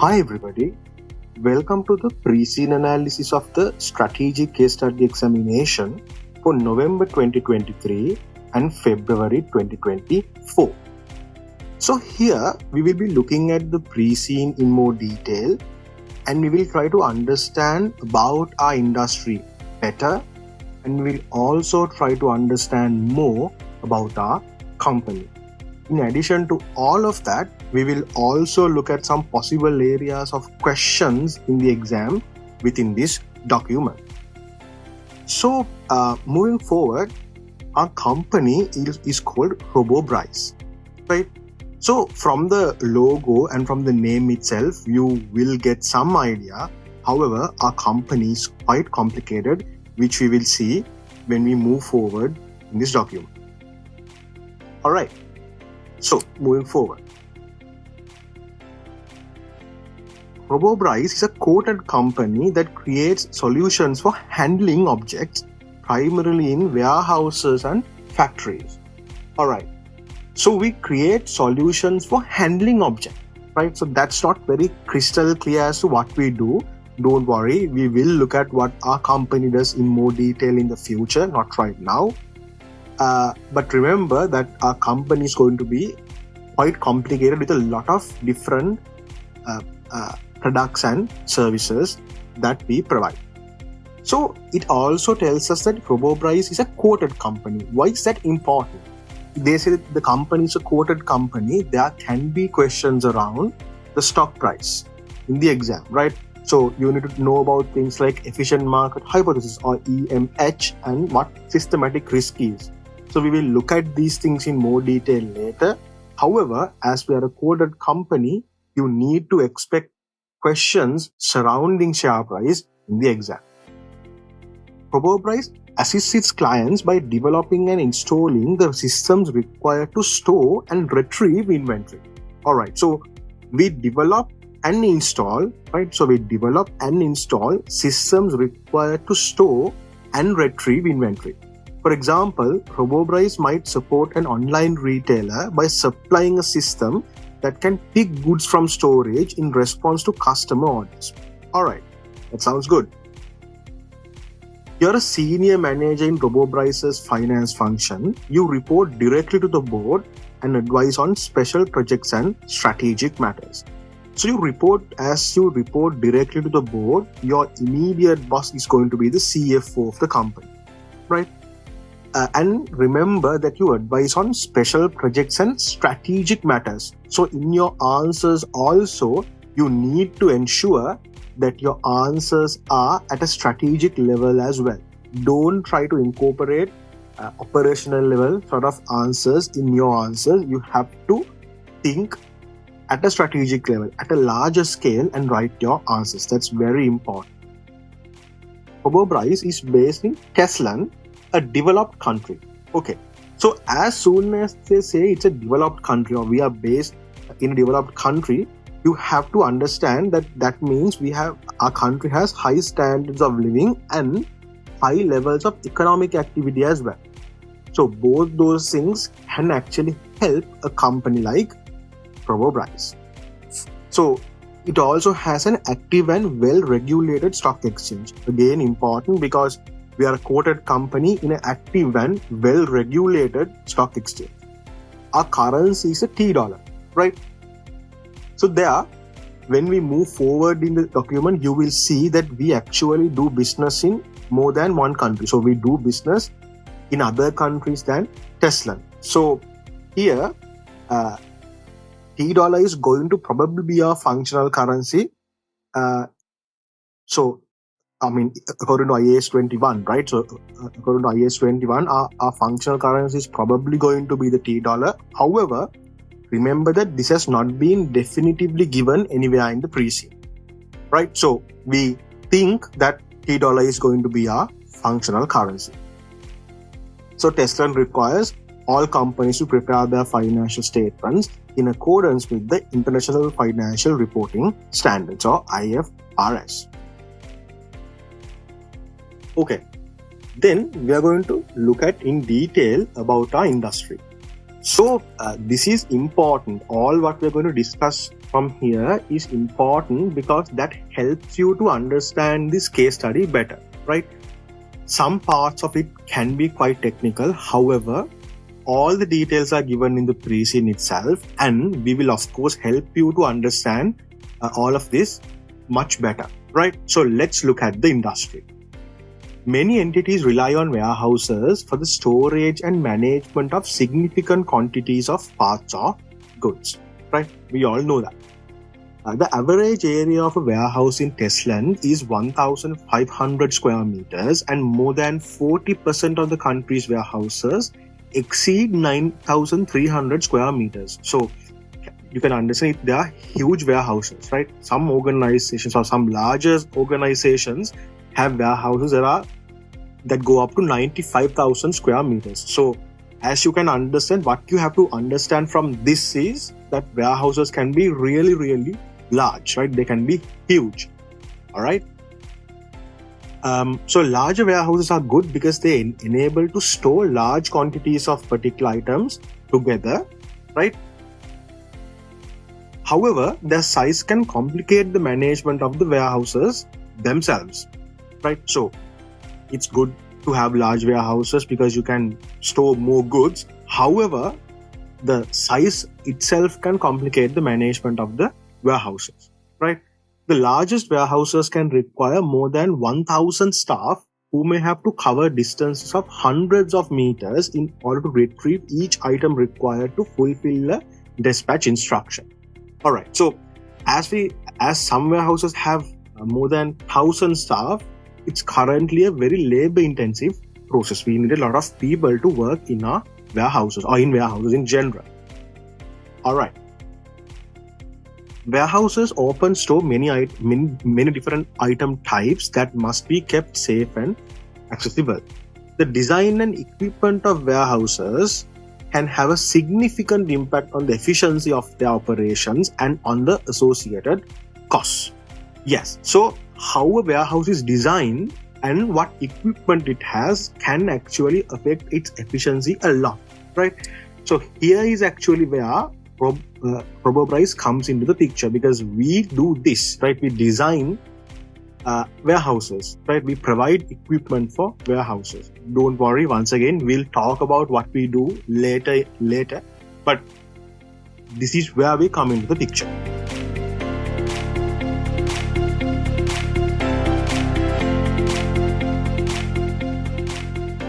Hi everybody, welcome to the Preseen analysis of the strategic case study examination for November 2023 and February 2024. So here we will be looking at the Preseen in more detail and we will try to understand about our industry better, and we will also try to understand more about our company. In addition to all of that, we will also look at some possible areas of questions in the exam within this document. So, moving forward, our company is called RoboBrice, right? So, from the logo and from the name itself, you will get some idea. However, our company is quite complicated, which we will see when we move forward in this document. All right. So, moving forward. RoboBrice is a quoted company that creates solutions for handling objects, primarily in warehouses and factories. Alright, so we create solutions for handling objects, right? So that's not very crystal clear as to what we do. Don't worry, we will look at what our company does in more detail in the future, not right now. But remember that our company is going to be quite complicated with a lot of different products and services that we provide. So it also tells us that RoboBrice is a quoted company. Why is that important? They say that the company is a quoted company. There can be questions around the stock price in the exam, right? So you need to know about things like efficient market hypothesis or EMH and what systematic risk is. So we will look at these things in more detail later. However, as we are a quoted company, you need to expect questions surrounding share price in the exam. RoboBrice assists its clients by developing and installing the systems required to store and retrieve inventory. Alright, so we develop and install, right? So we develop and install systems required to store and retrieve inventory. For example, RoboBrice might support an online retailer by supplying a system that can pick goods from storage in response to customer orders. Alright, that sounds good. You're a senior manager in RoboBrice's finance function. You report directly to the board and advise on special projects and strategic matters. So as you report directly to the board, your immediate boss is going to be the CFO of the company, right? And remember that you advise on special projects and strategic matters. So in your answers also, you need to ensure that your answers are at a strategic level as well. Don't try to incorporate operational level sort of answers in your answers. You have to think at a strategic level, at a larger scale, and write your answers. That's very important. RoboBrice is based in Tesla, a developed country. Okay, so as soon as they say it's a developed country or we are based in a developed country, you have to understand that means our country has high standards of living and high levels of economic activity as well. So both those things can actually help a company like RoboBrice. So it also has an active and well-regulated stock exchange. Again, important because we are a quoted company in an active and well-regulated stock exchange. Our currency is a $, right? So there, when we move forward in the document, you will see that we actually do business in more than one country. So we do business in other countries than Tesla. So here, $, is going to probably be our functional currency. According to IAS 21, right? So according to IAS 21, our functional currency is probably going to be the $. However, remember that this has not been definitively given anywhere in the Preseen, right? So we think that $, is going to be our functional currency. So Tesla requires all companies to prepare their financial statements in accordance with the International Financial Reporting Standards or IFRS. Okay, then we are going to look at in detail about our industry. So this is important. All what we're going to discuss from here is important because that helps you to understand this case study better, right? Some parts of it can be quite technical. However, all the details are given in the Preseen itself, and we will of course help you to understand all of this much better, right? So let's look at the industry. Many entities rely on warehouses for the storage and management of significant quantities of parts or goods, right? We all know that. The average area of a warehouse in Tesland is 1,500 square meters, and more than 40% of the country's warehouses exceed 9,300 square meters. So you can understand they are huge warehouses, right? Some organizations or some larger organizations have warehouses that go up to 95,000 square meters. So as you can understand, what you have to understand from this is that warehouses can be really, really large, right? They can be huge. All right. So larger warehouses are good because they enable to store large quantities of particular items together, right? However, their size can complicate the management of the warehouses themselves, right? So it's good to have large warehouses because you can store more goods. However, the size itself can complicate the management of the warehouses, right? The largest warehouses can require more than 1,000 staff who may have to cover distances of hundreds of meters in order to retrieve each item required to fulfill a dispatch instruction. All right. So as some warehouses have more than 1,000 staff, it's currently a very labor-intensive process. We need a lot of people to work in our warehouses or in warehouses in general. All right. Warehouses often store many different item types that must be kept safe and accessible. The design and equipment of warehouses can have a significant impact on the efficiency of their operations and on the associated costs. Yes, so how a warehouse is designed and what equipment it has can actually affect its efficiency a lot, right? So here is actually where ProboPrice comes into the picture, because we do this, right? We design warehouses, right? We provide equipment for warehouses. Don't worry, once again, we'll talk about what we do later, but this is where we come into the picture.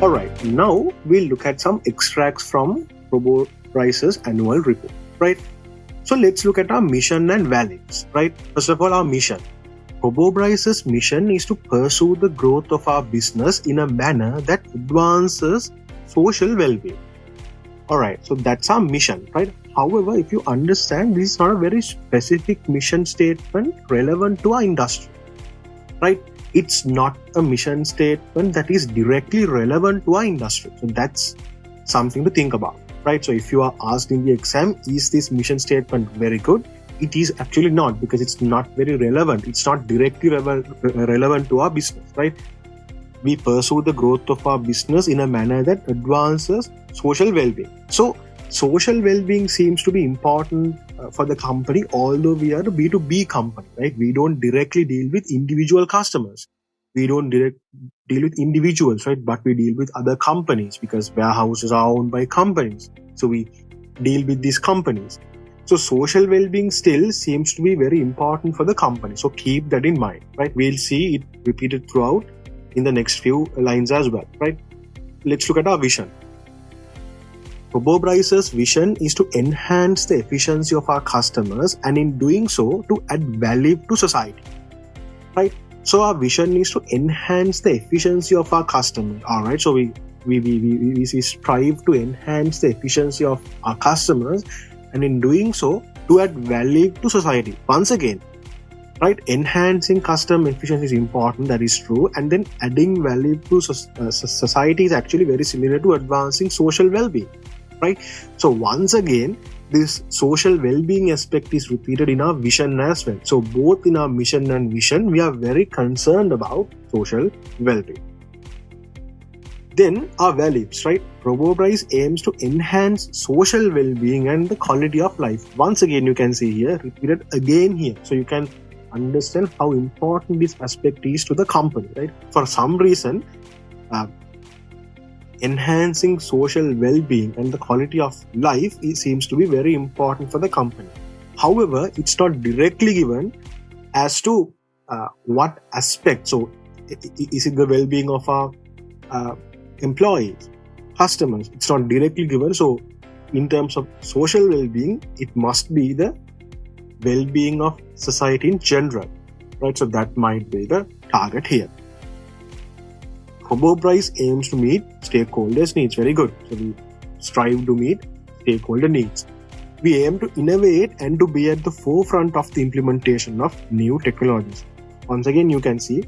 Alright, now we'll look at some extracts from ProboPrice's annual report, right? So let's look at our mission and values, right? First of all, our mission. ProboPrice's mission is to pursue the growth of our business in a manner that advances social well-being. Alright, so that's our mission, right? However, if you understand, this is not a very specific mission statement relevant to our industry, right? It's not a mission statement that is directly relevant to our industry. So that's something to think about, right? So if you are asked in the exam, is this mission statement very good? It is actually not, because it's not very relevant. It's not directly relevant to our business, right? We pursue the growth of our business in a manner that advances social well-being. So social well-being seems to be important for the company, although we are a B2B company, right? We don't directly deal with individual customers. We don't deal with individuals, right? But we deal with other companies, because warehouses are owned by companies. So we deal with these companies. So social well-being still seems to be very important for the company. So keep that in mind, right? We'll see it repeated throughout in the next few lines as well, right? Let's look at our vision. ProboPrice's vision is to enhance the efficiency of our customers, and in doing so, to add value to society, right? So our vision is to enhance the efficiency of our customers. All right. So we strive to enhance the efficiency of our customers, and in doing so, to add value to society. Once again, right? Enhancing customer efficiency is important. That is true. And then adding value to society is actually very similar to advancing social well-being, right? So once again, this social well-being aspect is repeated in our vision as well. So both in our mission and vision, we are very concerned about social well-being. Then our values, right? RoboPrice aims to enhance social well-being and the quality of life. Once again, you can see here, repeated again here. So you can understand how important this aspect is to the company, right? For some reason, enhancing social well-being and the quality of life seems to be very important for the company. However, it's not directly given as to what aspect. So is it the well-being of our employees, customers? It's not directly given. So in terms of social well-being, it must be the well-being of society in general, right? So that might be the target here. RoboPrice aims to meet stakeholders' needs. Very good. So we strive to meet stakeholder needs. We aim to innovate and to be at the forefront of the implementation of new technologies. Once again, you can see,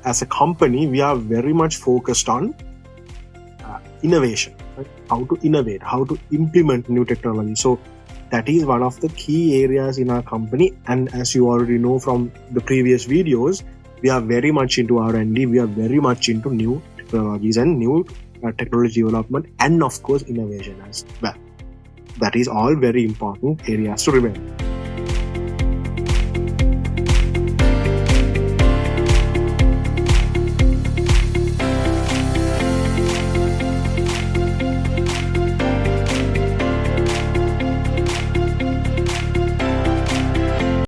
as a company, we are very much focused on innovation, right? How to innovate, how to implement new technology. So that is one of the key areas in our company. And as you already know from the previous videos, we are very much into R&D. We are very much into new technologies and new technology development, and of course innovation as well. That is all very important areas to remember.